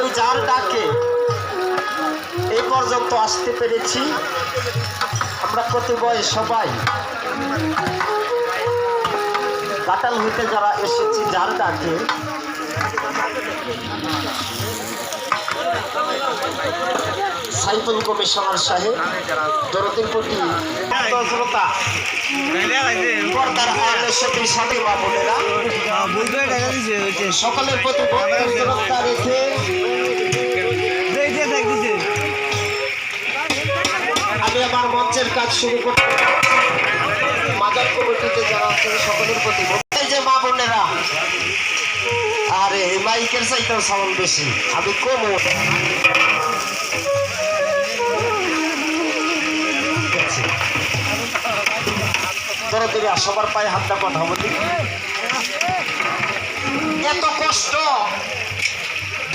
আমি যার ডাকে এই পর্যন্ত আসতে পেরেছি। আমরা প্রতিবয় সবাই ঘাটাল হইতে যারা এসেছি যার ডাকে, সাইফুল কমিশনার সাহেব দরদের প্রতি সকলের প্রতি রেখে আমি আমার মঞ্চের কাজ শুরু করতে মাদার কমিটিতে যারা আছে সকলের প্রতি যে মা বোনেরা, আরে মাইকের চাইতেও সাউন্ড বেশি, আমি কম দরদিরা সবার পায়ে হাতটা কথা বলি। এত কষ্ট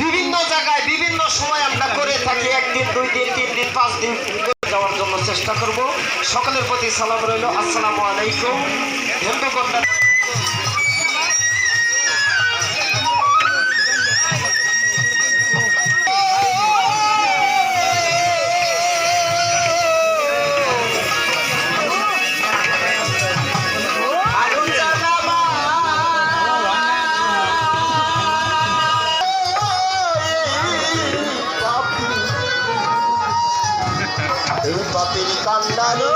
বিভিন্ন জায়গায় বিভিন্ন সময় আমরা করে থাকি, একদিন 2 দিন 3 দিন 5 দিন যাওয়ার জন্য চেষ্টা করব। সকলের প্রতি সালাম রইল, আসসালামু আলাইকুম। ধন্যবাদ। পাপির কান্ডারে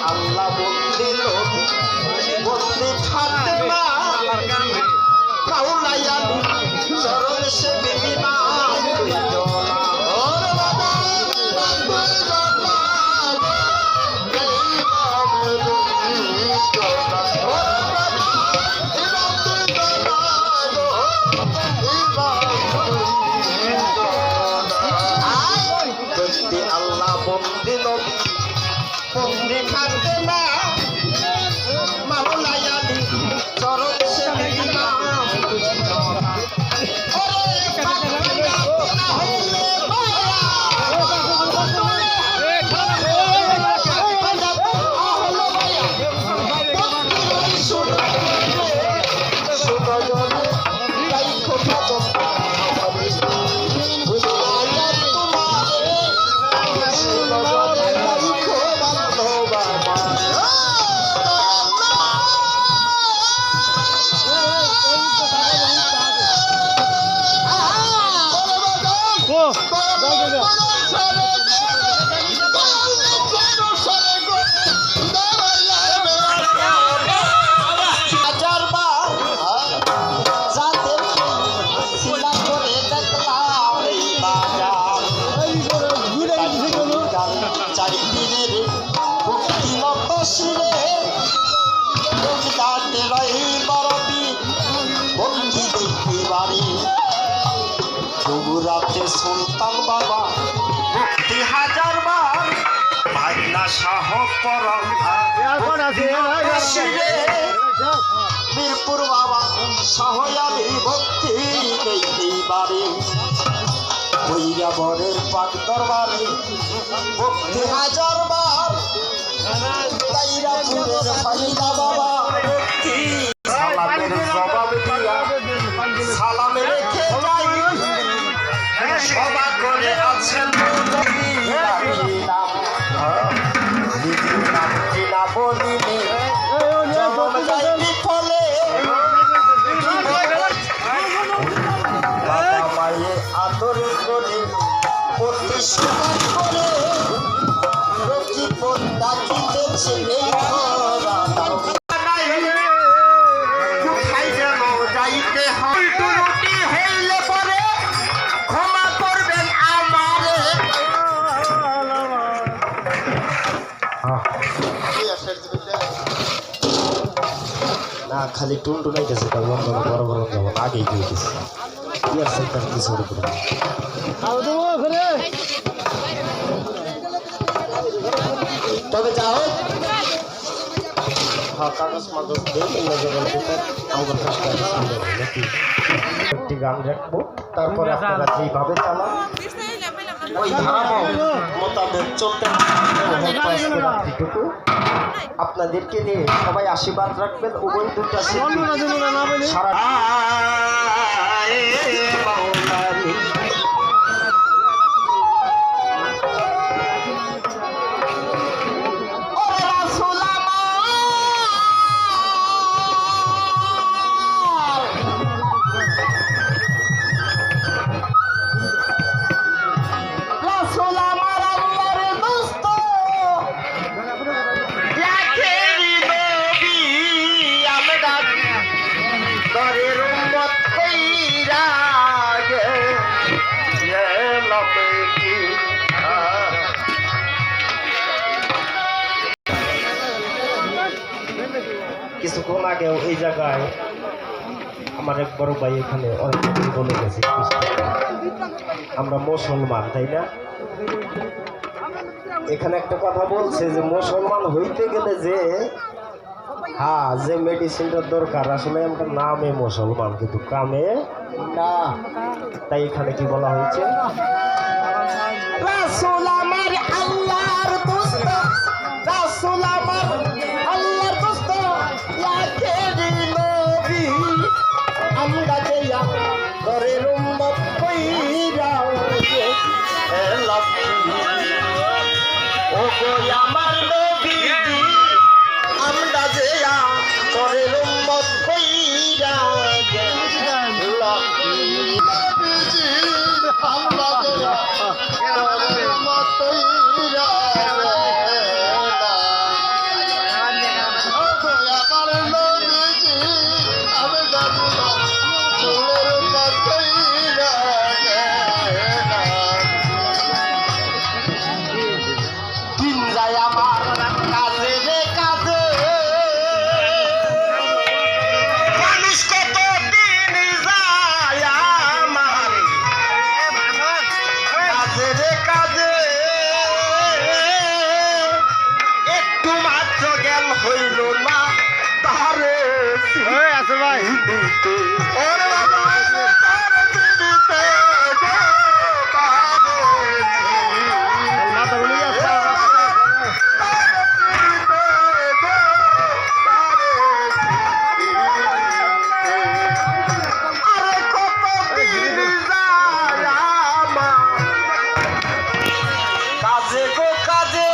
আল্লাহ বন্দি বন্দি ফাতেমা কাউলাইয়া চরণ সে বিবিনা আল্লাহ বন্দি নবী বন্দি ফাতেমা মাওলায়া চরণ সে বিবিনা চারিদিনের ভক্তিমত শিরে বন্দি দেখতে বাড়ি রাতে সুলতান বাবা ভক্তি 1000 বার ভাইনা শাহ পরম বীরপুর বাবা শাহয়াবি ভক্তি দেখতে বাড়ি বরের পাক দরবারে ভক্তি 1000 বার তাইরাপুরের ফাইদা বাবা ভক্তি সালামের জবাব দিয়া সালামে রেখে যাই সভা করে আছেন নামটি না বলিলে যেমন যাই বিফলে বাবা মায়ে আদর করে প্রতিষ্ঠান করে রকিব ডাকিতেছে এই ঘরা কোথায় যেন যাইতে হয় রুটি হইলে পরে ক্ষমা করবেন আমারে। না খালি টুনটুনাইতেছে তার বন্ধ বড় বড় যেমন আগেই দিয়েছে কি আছে তার কিছু তবে যা হোক কাগজ মাগজ দিয়ে আমাদের কাজটা একটি গান রাখবো। তারপরে আপনারা যেইভাবে চালান ওই ধারা মোতাবেক চলতে আপনাদেরকে নিয়ে সবাই আশীর্বাদ রাখবেন। উভয় দুটা সারা কিছুক্ষণ আগেও এই জায়গায় আমার এক বড় ভাই এখানে অনেক কিছু বলে গেছে, আমরা মুসলমান, তাই না? এখানে একটা কথা বলছে যে মুসলমান হইতে গেলে যে যে মেডিসিনটার দরকার, আসলে আমরা নামে মুসলমান কিন্তু কামে না। তাই এখানে কি বলা হয়েছে? রাসূল আমার আল্লাহর দোস্ত, রাসূল আমার আল্লাহর দোস্ত, লাখেরি নবী আমরা দেয়া ঘরের উম্মত কইরা এ লক্ষ্মী ও গো আমার নবী আমরা দেয়া ঘরের উম্মত কইরা লক্ষ্মী আমরা দেয়া ঘরের উম্মত কইরা হইল না তারে আছে ভাই কাজে গো কাজে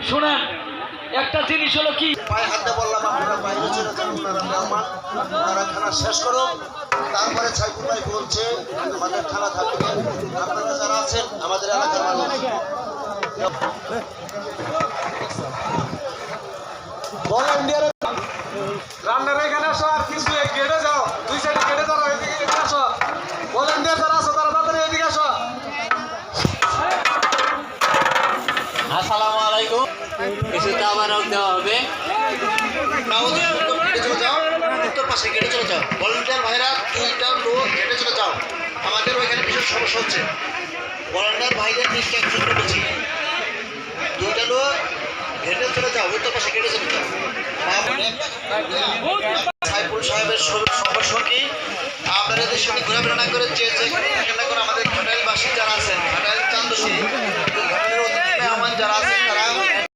শোনেন, একটা জিনিস হলো কি, পায়ে হাতে বললাম আপনারা বাইরে চলে যান, ওনারা খানা শেষ করো, তারপরে সাইফুল ভাই বলছে আমাদের খানা থাকবে। আপনারা যারা আছেন আমাদের এলাকার মানুষ রান্নার এখানে আসো, আর কিছু গেটে যাও, দুই সাইডে গেটে যাও, এদিকে আসো। ভলান্টিয়ার যারা আসো তারা তাড়াতাড়ি এদিকে আসো। আসসালামু আলাইকুম। কিছু খাবার দেওয়া হবে। উত্তর পাশে গেটে চলে যাও। ভলান্টিয়ার ভাইরা দুইটা লোক গেটে চলে যাও, আমাদের ওইখানে বিশেষ সমস্যা হচ্ছে। ভলান্টিয়ার ভাইদের দৃষ্টি একজন বলছি, দুইটা লোক গেটে চলে যাও, উত্তর পাশে গেটে চলে যাও। সাইফুল সাহেবের সবার সঙ্গে আপনারা এদের সঙ্গে ঘোরাফেরা না করে যে